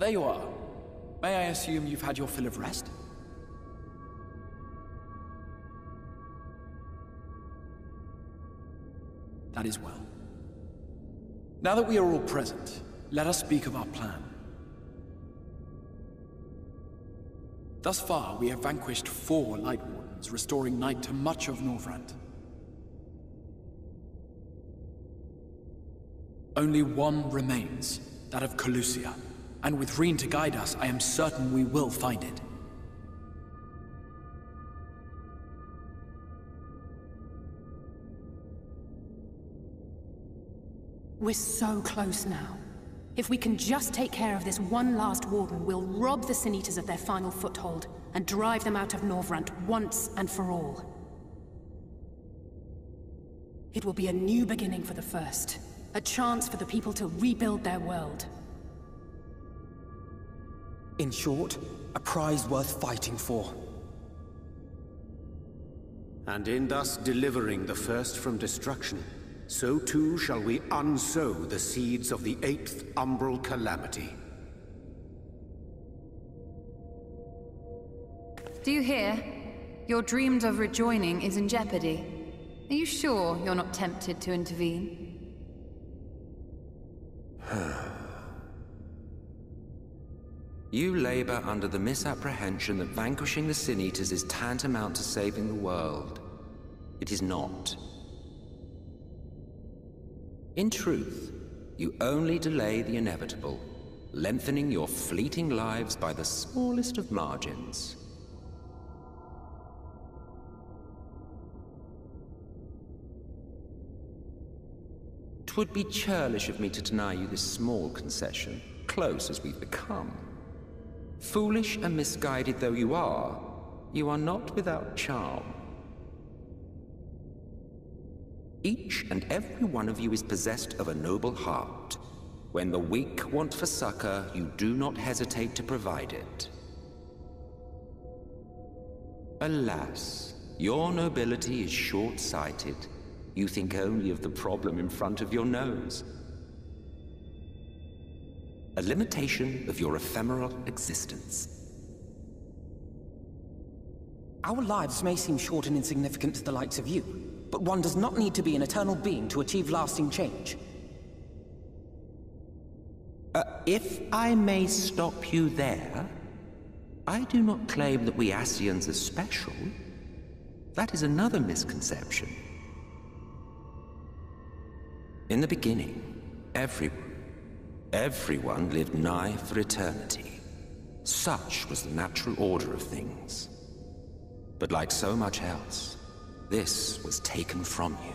There you are. May I assume you've had your fill of rest? That is well. Now that we are all present, let us speak of our plan. Thus far, we have vanquished 4 Light Wardens, restoring night to much of Norvrant. Only one remains, that of Calusia, and with Reen to guide us, I am certain we will find it. We're so close now. If we can just take care of this one last Warden, we'll rob the Sin Eaters of their final foothold and drive them out of Norvrant once and for all. It will be a new beginning for the First. A chance for the people to rebuild their world. In short, a prize worth fighting for. And in thus delivering the First from destruction, so too shall we unsow the seeds of the 8th umbral calamity. Do you hear? Your dreamed of rejoining is in jeopardy. Are you sure you're not tempted to intervene? You labor under the misapprehension that vanquishing the Sin Eaters is tantamount to saving the world. It is not. In truth, you only delay the inevitable, lengthening your fleeting lives by the smallest of margins. Would be churlish of me to deny you this small concession, close as we've become. Foolish and misguided though you are not without charm. Each and every one of you is possessed of a noble heart. When the weak want for succor, you do not hesitate to provide it. Alas, your nobility is short-sighted. You think only of the problem in front of your nose. A limitation of your ephemeral existence. Our lives may seem short and insignificant to the likes of you, but one does not need to be an eternal being to achieve lasting change. If I may stop you there, I do not claim that we Ascians are special. That is another misconception. In the beginning, everyone lived nigh for eternity. Such was the natural order of things. But like so much else, this was taken from you.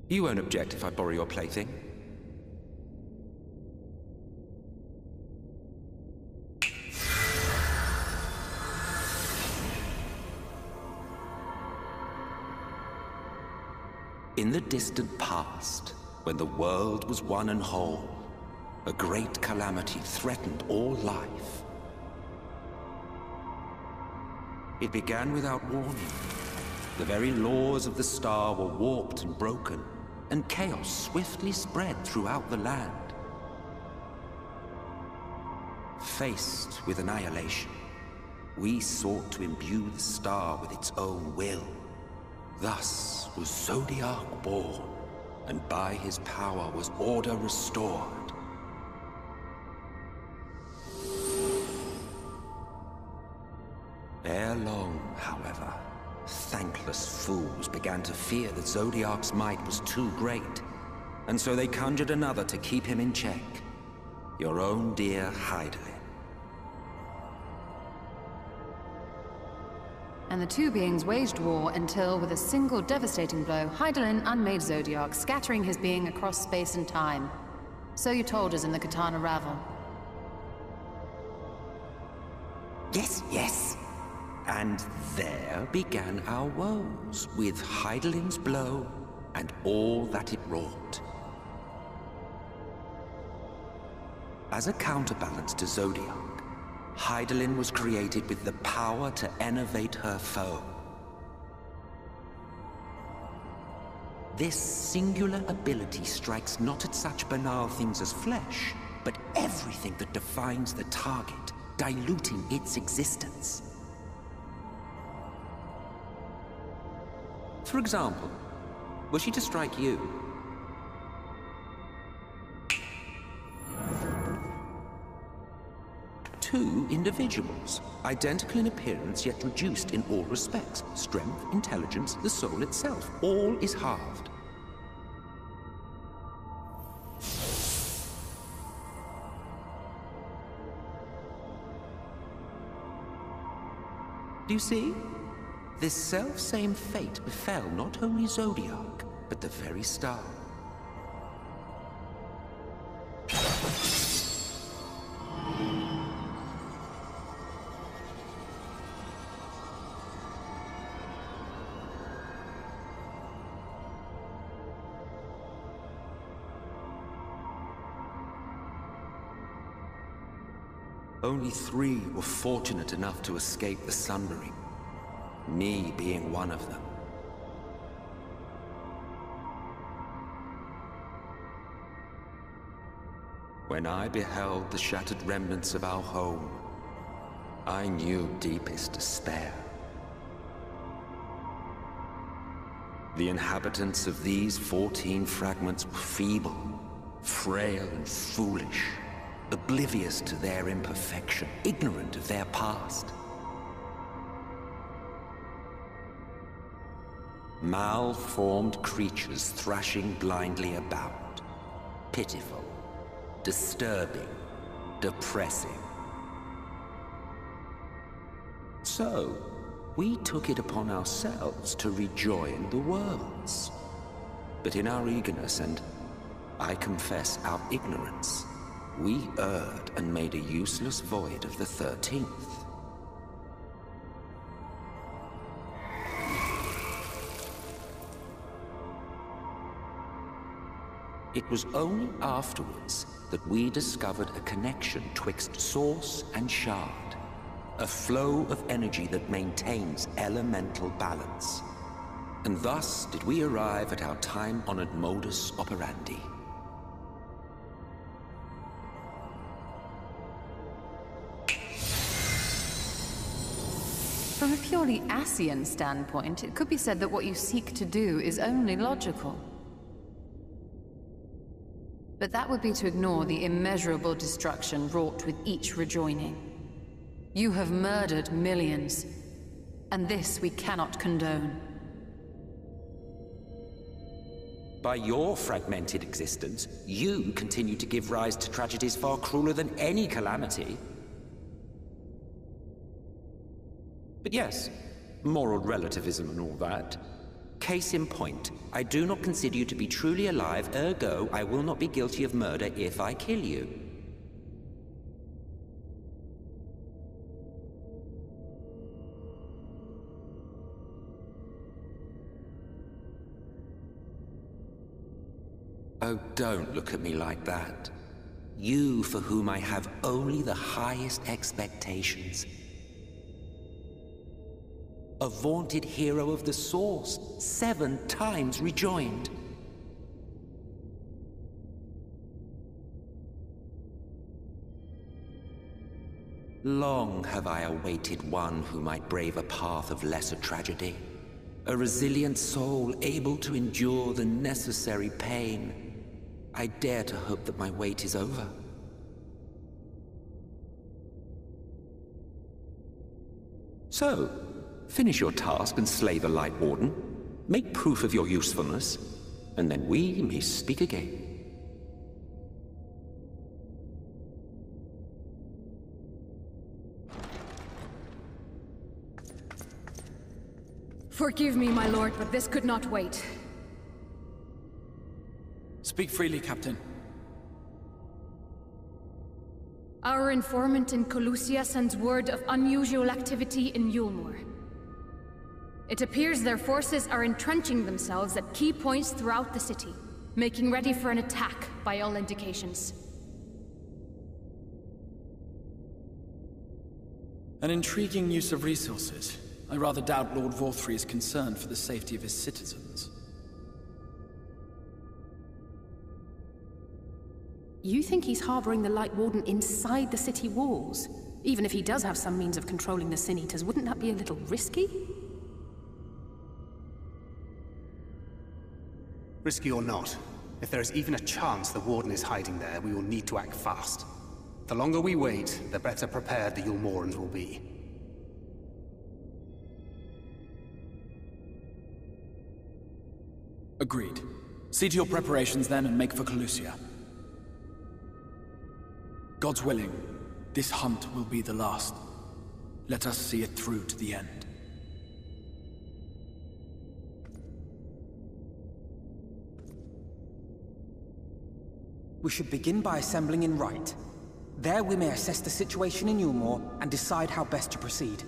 You won't object if I borrow your plaything? In the distant past, when the world was one and whole, a great calamity threatened all life. It began without warning. The very laws of the star were warped and broken, and chaos swiftly spread throughout the land. Faced with annihilation, we sought to imbue the star with its own will. Thus was Zodiac born, and by his power was order restored. Ere long, however, thankless fools began to fear that Zodiac's might was too great, and so they conjured another to keep him in check. Your own dear Hydaelyn. And the two beings waged war until, with a single devastating blow, Hydaelyn unmade Zodiac, scattering his being across space and time. So you told us in the Katana Ravel. Yes, yes. And there began our woes, with Hydaelyn's blow and all that it wrought. As a counterbalance to Zodiac, Hydaelyn was created with the power to enervate her foe. This singular ability strikes not at such banal things as flesh, but everything that defines the target, diluting its existence. For example, were she to strike you, two individuals, identical in appearance yet reduced in all respects. Strength, intelligence, the soul itself, all is halved. Do you see? This self-same fate befell not only Zodiac, but the very star. Only 3 were fortunate enough to escape the Sunbury, me being one of them. When I beheld the shattered remnants of our home, I knew deepest despair. The inhabitants of these 14 fragments were feeble, frail and foolish, oblivious to their imperfection, ignorant of their past. Malformed creatures thrashing blindly about. Pitiful, disturbing, depressing. So, we took it upon ourselves to rejoin the worlds. But in our eagerness and, I confess, our ignorance, we erred and made a useless void of the 13th. It was only afterwards that we discovered a connection twixt source and shard. A flow of energy that maintains elemental balance. And thus did we arrive at our time-honored modus operandi. From a purely Ascian standpoint, it could be said that what you seek to do is only logical. But that would be to ignore the immeasurable destruction wrought with each rejoining. You have murdered millions, and this we cannot condone. By your fragmented existence, you continue to give rise to tragedies far crueler than any calamity. But yes, moral relativism and all that. Case in point, I do not consider you to be truly alive, ergo, I will not be guilty of murder if I kill you. Oh, don't look at me like that. You for whom I have only the highest expectations. A vaunted hero of the Source, 7 times rejoined. Long have I awaited one who might brave a path of lesser tragedy. A resilient soul able to endure the necessary pain. I dare to hope that my wait is over. So, finish your task and slay the Light Warden. Make proof of your usefulness, and then we may speak again. Forgive me, my lord, but this could not wait. Speak freely, Captain. Our informant in Colusia sends word of unusual activity in Eulmore. It appears their forces are entrenching themselves at key points throughout the city, making ready for an attack by all indications. An intriguing use of resources. I rather doubt Lord Vorthry is concerned for the safety of his citizens. You think he's harboring the Light Warden inside the city walls? Even if he does have some means of controlling the Sin Eaters, wouldn't that be a little risky? Risky or not, if there is even a chance the Warden is hiding there, we will need to act fast. The longer we wait, the better prepared the Eulmorans will be. Agreed. See to your preparations then and make for Calusia. God's willing, this hunt will be the last. Let us see it through to the end. We should begin by assembling in Rite. There we may assess the situation in Eulmore and decide how best to proceed.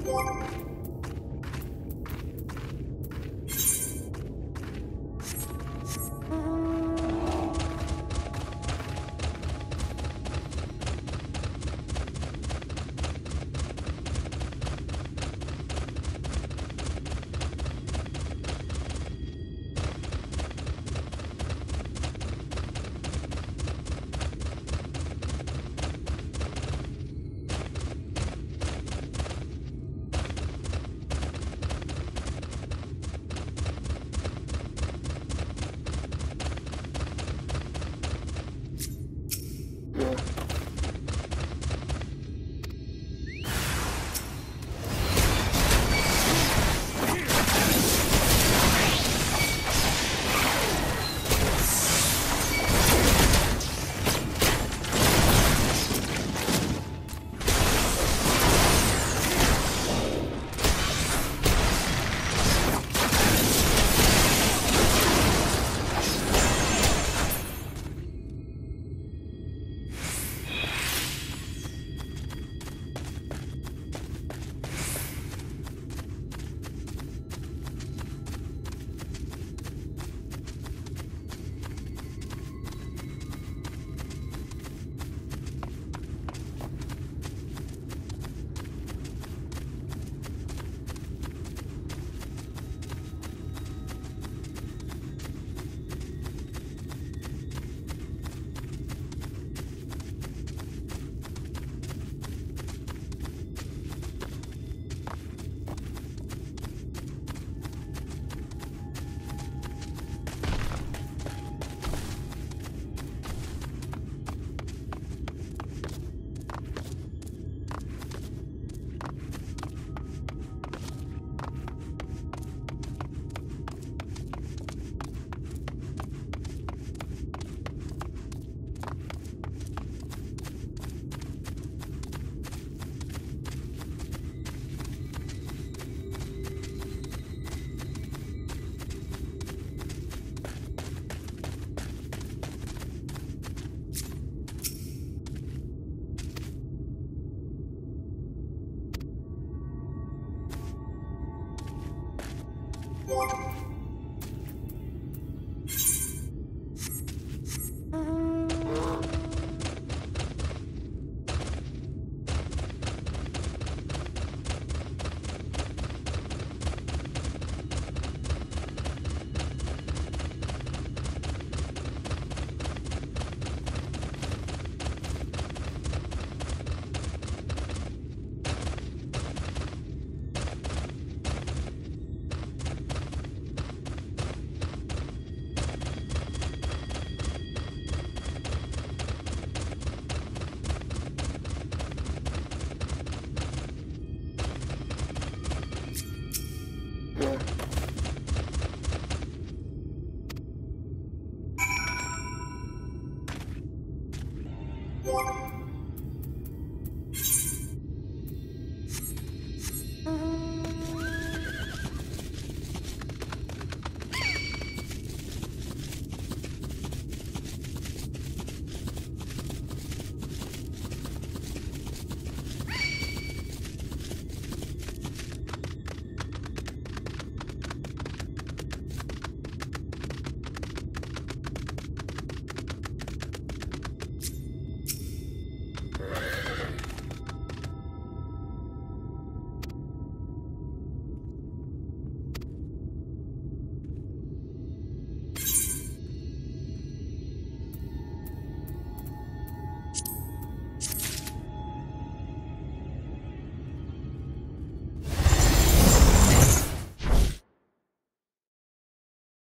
you